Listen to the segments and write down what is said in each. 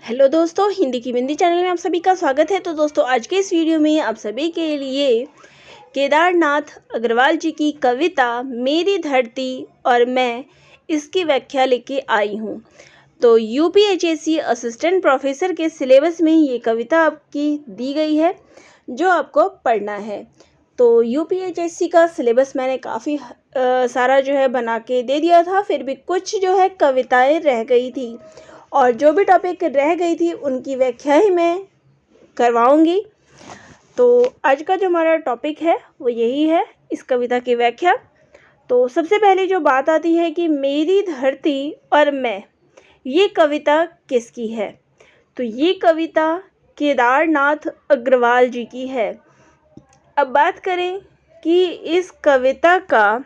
Hello दोस्तों, हिंदी की बिंदी channel में आप सभी का स्वागत है। तो दोस्तों, आज के इस वीडियो में आप सभी के लिए केदारनाथ अग्रवाल जी की कविता मेरी धरती और मैं, इसकी व्याख्या लेके आई हूँ। तो यूपीएचएससी असिस्टेंट प्रोफेसर के सिलेबस में ये कविता आपकी दी गई है जो आपको पढ़ना है। तो यूपीएचएससी का सिलेबस मैंने काफ़ी सारा जो है बना के दे दिया था, फिर भी कुछ जो है कविताएं रह गई थी और जो भी टॉपिक रह गई थी उनकी व्याख्या ही मैं करवाऊंगी। तो आज का जो हमारा टॉपिक है वो यही है, इस कविता की व्याख्या। तो सबसे पहले जो बात आती है कि मेरी धरती और मैं, ये कविता किसकी है? तो ये कविता केदारनाथ अग्रवाल जी की है। अब बात करें कि इस कविता का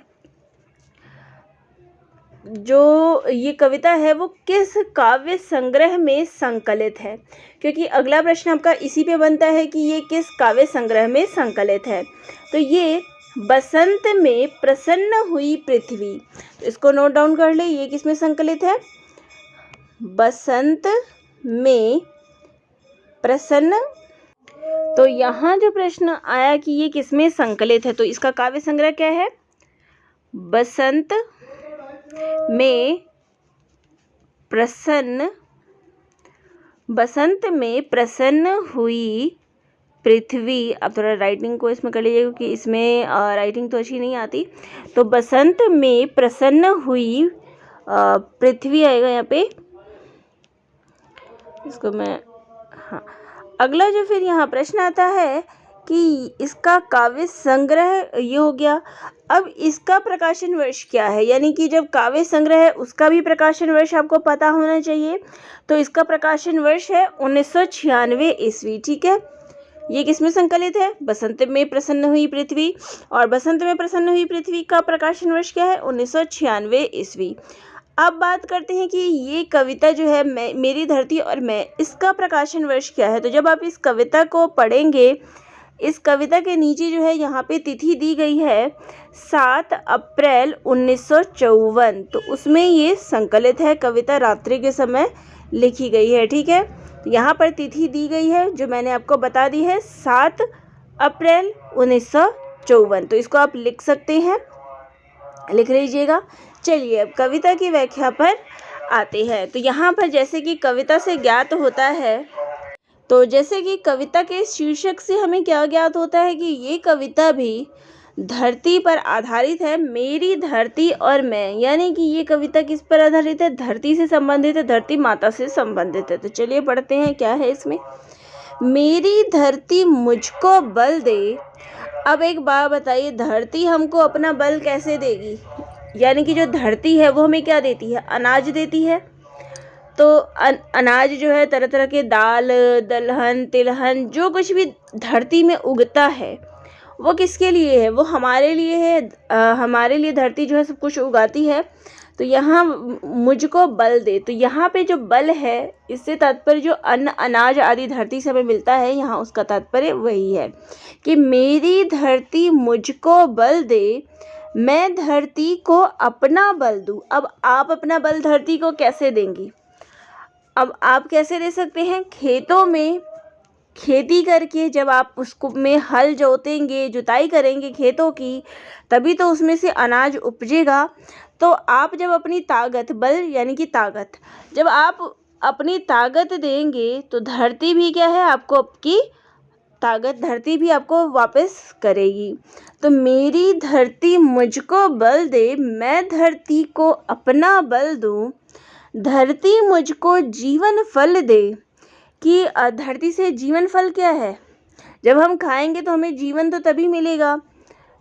जो ये कविता है वो किस काव्य संग्रह में संकलित है, क्योंकि अगला प्रश्न आपका इसी पे बनता है कि ये किस काव्य संग्रह में संकलित है। तो ये बसंत में प्रसन्न हुई पृथ्वी, तो इसको नोट डाउन कर ले, ये किस में संकलित है? बसंत में प्रसन्न। तो यहाँ जो प्रश्न आया कि ये किस में संकलित है, तो इसका काव्य संग्रह क्या है? बसंत में प्रसन्न हुई पृथ्वी। अब थोड़ा राइटिंग को इसमें कर लीजिए क्योंकि इसमें राइटिंग तो अच्छी नहीं आती। तो बसंत में प्रसन्न हुई पृथ्वी आएगा यहाँ पे, इसको मैं अगला जो फिर यहाँ प्रश्न आता है कि इसका काव्य संग्रह ये हो गया। अब इसका प्रकाशन वर्ष क्या है, यानी कि जब काव्य संग्रह है उसका भी प्रकाशन वर्ष आपको पता होना चाहिए। तो इसका प्रकाशन वर्ष है 1996 ईस्वी। ठीक है, ये किस में संकलित है? बसंत में प्रसन्न हुई पृथ्वी, और बसंत में प्रसन्न हुई पृथ्वी का प्रकाशन वर्ष क्या है? 1996 ईस्वी। अब बात करते हैं कि ये कविता जो है मेरी धरती और मैं, इसका प्रकाशन वर्ष क्या है। तो जब आप इस कविता को पढ़ेंगे, इस कविता के नीचे जो है यहाँ पे तिथि दी गई है 7 अप्रैल 1954। तो उसमें ये संकलित है, कविता रात्रि के समय लिखी गई है। ठीक है, तो यहाँ पर तिथि दी गई है जो मैंने आपको बता दी है, 7 अप्रैल 1954। तो इसको आप लिख सकते हैं, लिख लीजिएगा। चलिए अब कविता की व्याख्या पर आते हैं। तो यहाँ पर जैसे कि कविता से ज्ञात होता है, तो जैसे कि कविता के शीर्षक से हमें क्या ज्ञात होता है कि ये कविता भी धरती पर आधारित है, मेरी धरती और मैं, यानी कि ये कविता किस पर आधारित है? धरती से संबंधित है, धरती माता से संबंधित है। तो चलिए पढ़ते हैं क्या है इसमें। मेरी धरती मुझको बल दे। अब एक बात बताइए, धरती हमको अपना बल कैसे देगी? यानी कि जो धरती है वो हमें क्या देती है? अनाज देती है। तो अनाज जो है, तरह तरह के दाल, दलहन, तिलहन, जो कुछ भी धरती में उगता है वो किसके लिए है? वो हमारे लिए है। हमारे लिए धरती जो है सब कुछ उगाती है। तो यहाँ मुझको बल दे, तो यहाँ पे जो बल है इससे तात्पर्य जो अन्न अनाज आदि धरती से हमें मिलता है, यहाँ उसका तात्पर्य वही है कि मेरी धरती मुझको बल दे, मैं धरती को अपना बल दूँ। अब आप अपना बल धरती को कैसे देंगी? अब आप कैसे दे सकते हैं? खेतों में खेती करके, जब आप उसको में हल जोतेंगे, जुताई करेंगे खेतों की, तभी तो उसमें से अनाज उपजेगा। तो आप जब अपनी ताकत, बल यानी कि ताकत, जब आप अपनी ताकत देंगे तो धरती भी क्या है? आपको आपकी ताकत, धरती भी आपको वापस करेगी। तो मेरी धरती मुझको बल दे, मैं धरती को अपना बल दूं, धरती मुझको जीवन फल दे। कि धरती से जीवन फल क्या है? जब हम खाएंगे तो हमें जीवन तो तभी मिलेगा,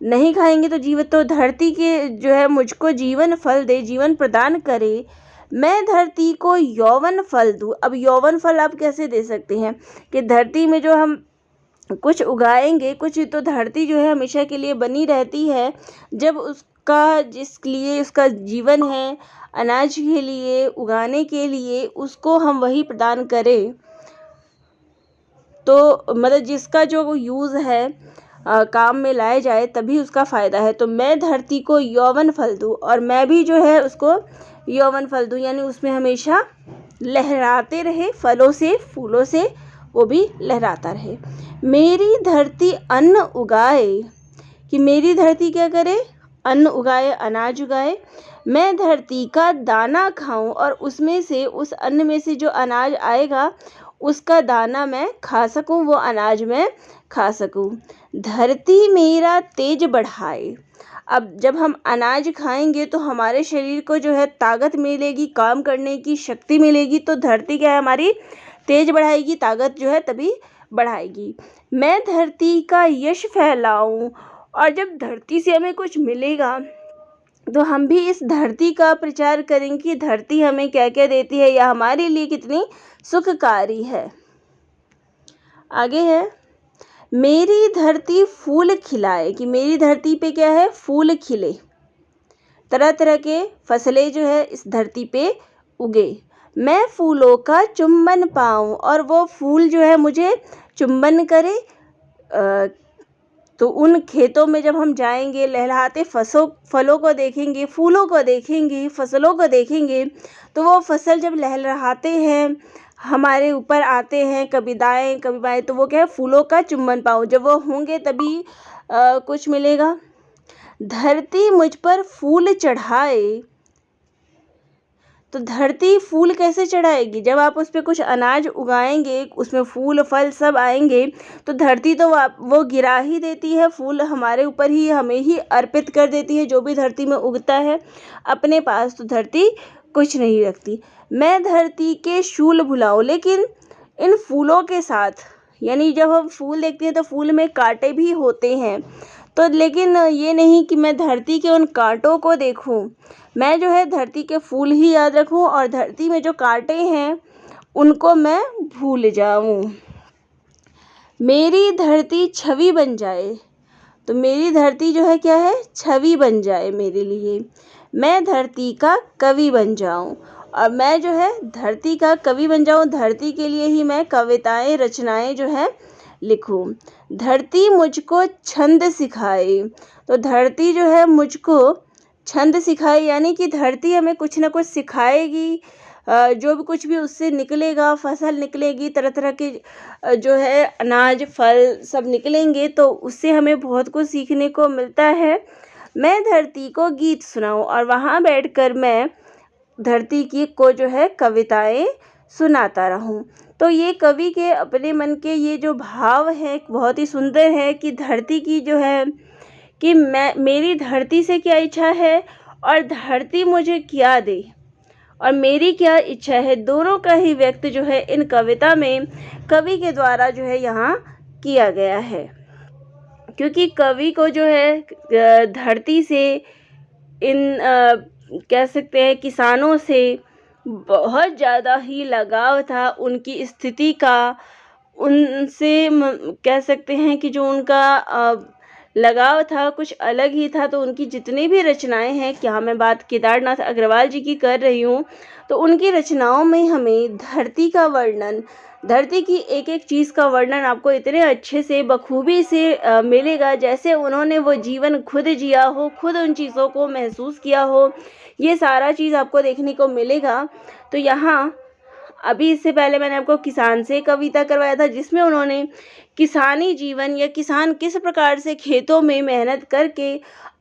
नहीं खाएंगे तो जीवन, तो धरती के जो है मुझको जीवन फल दे, जीवन प्रदान करे, मैं धरती को यौवन फल दूँ। अब यौवन फल आप कैसे दे सकते हैं कि धरती में जो हम कुछ उगाएंगे, कुछ तो धरती जो है हमेशा के लिए बनी रहती है, जब उसका जिस लिए उसका जीवन है, अनाज के लिए, उगाने के लिए, उसको हम वही प्रदान करें, तो मतलब जिसका जो यूज़ है काम में लाया जाए तभी उसका फ़ायदा है। तो मैं धरती को यौवन फल दूँ और मैं भी जो है उसको यौवन फल दूँ, यानी उसमें हमेशा लहराते रहे, फलों से फूलों से वो भी लहराता रहे। मेरी धरती अन्न उगाए, कि मेरी धरती क्या करे, अन्न उगाए, अनाज उगाए। मैं धरती का दाना खाऊं और उसमें से, उस अन्न में से जो अनाज आएगा उसका दाना मैं खा सकूं, वो अनाज मैं खा सकूं। धरती मेरा तेज बढ़ाए। अब जब हम अनाज खाएंगे तो हमारे शरीर को जो है ताकत मिलेगी, काम करने की शक्ति मिलेगी। तो धरती क्या है, हमारी तेज बढ़ाएगी, ताकत जो है तभी बढ़ाएगी। मैं धरती का यश फैलाऊं, और जब धरती से हमें कुछ मिलेगा तो हम भी इस धरती का प्रचार करेंगे कि धरती हमें क्या क्या देती है या हमारे लिए कितनी सुखकारी है। आगे है, मेरी धरती फूल खिलाए, कि मेरी धरती पे क्या है, फूल खिले, तरह तरह के फसलें जो है इस धरती पे उगे। मैं फूलों का चुंबन पाऊं, और वो फूल जो है मुझे चुंबन करे। तो उन खेतों में जब हम जाएंगे, लहलहाते फलों को देखेंगे, फूलों को देखेंगे, फसलों को देखेंगे, तो वो फसल जब लहलहाते हैं, हमारे ऊपर आते हैं, कभी दाएं कभी बाएं, तो वो क्या है, फूलों का चुंबन पाऊं। जब वो होंगे तभी कुछ मिलेगा। धरती मुझ पर फूल चढ़ाए, तो धरती फूल कैसे चढ़ाएगी, जब आप उस पर कुछ अनाज उगाएंगे, उसमें फूल फल सब आएंगे, तो धरती तो वो गिरा ही देती है, फूल हमारे ऊपर ही, हमें ही अर्पित कर देती है। जो भी धरती में उगता है अपने पास तो धरती कुछ नहीं रखती। मैं धरती के शूल भुलाऊं, लेकिन इन फूलों के साथ, यानी जब हम फूल देखते हैं तो फूल में कांटे भी होते हैं, तो लेकिन ये नहीं कि मैं धरती के उन कांटों को देखूं, मैं जो है धरती के फूल ही याद रखूं और धरती में जो कांटे हैं उनको मैं भूल जाऊं। मेरी धरती छवि बन जाए, तो मेरी धरती जो है क्या है, छवि बन जाए मेरे लिए। मैं धरती का कवि बन जाऊं, और मैं जो है धरती का कवि बन जाऊं, धरती के लिए ही मैं कविताएं रचनाएं जो है लिखूं। धरती मुझको छंद सिखाए, तो धरती जो है मुझको छंद सिखाए, यानी कि धरती हमें कुछ ना कुछ सिखाएगी। जो भी कुछ भी उससे निकलेगा, फसल निकलेगी, तरह तरह के जो है अनाज फल सब निकलेंगे, तो उससे हमें बहुत कुछ सीखने को मिलता है। मैं धरती को गीत सुनाऊं, और वहाँ बैठकर मैं धरती की को जो है कविताएं सुनाता रहूं। तो ये कवि के अपने मन के ये जो भाव है बहुत ही सुंदर है, कि धरती की जो है, कि मेरी धरती से क्या इच्छा है और धरती मुझे क्या दे, और मेरी क्या इच्छा है, दोनों का ही व्यक्त जो है इन कविता में कवि के द्वारा जो है यहाँ किया गया है। क्योंकि कवि को जो है धरती से, इन कह सकते हैं किसानों से बहुत ज़्यादा ही लगाव था, उनकी स्थिति का, उनसे कह सकते हैं कि जो उनका लगाव था कुछ अलग ही था। तो उनकी जितनी भी रचनाएं हैं, क्या मैं बात केदारनाथ अग्रवाल जी की कर रही हूँ, तो उनकी रचनाओं में हमें धरती का वर्णन, धरती की एक एक चीज़ का वर्णन आपको इतने अच्छे से बखूबी से मिलेगा, जैसे उन्होंने वो जीवन खुद जिया हो, खुद उन चीज़ों को महसूस किया हो, ये सारा चीज़ आपको देखने को मिलेगा। तो यहाँ अभी इससे पहले मैंने आपको किसान से कविता करवाया था, जिसमें उन्होंने किसानी जीवन या किसान किस प्रकार से खेतों में मेहनत करके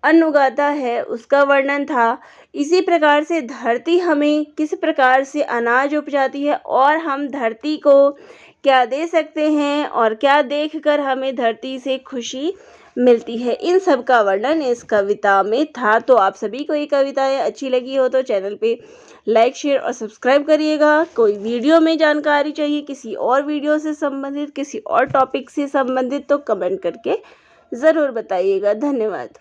अन्न उगाता है उसका वर्णन था। इसी प्रकार से धरती हमें किस प्रकार से अनाज उपजाती है और हम धरती को क्या दे सकते हैं और क्या देखकर हमें धरती से खुशी मिलती है, इन सब का वर्णन इस कविता में था। तो आप सभी को ये कविताएं अच्छी लगी हो तो चैनल पे लाइक शेयर और सब्सक्राइब करिएगा। कोई वीडियो में जानकारी चाहिए किसी और वीडियो से संबंधित, किसी और टॉपिक से संबंधित, तो कमेंट करके ज़रूर बताइएगा। धन्यवाद।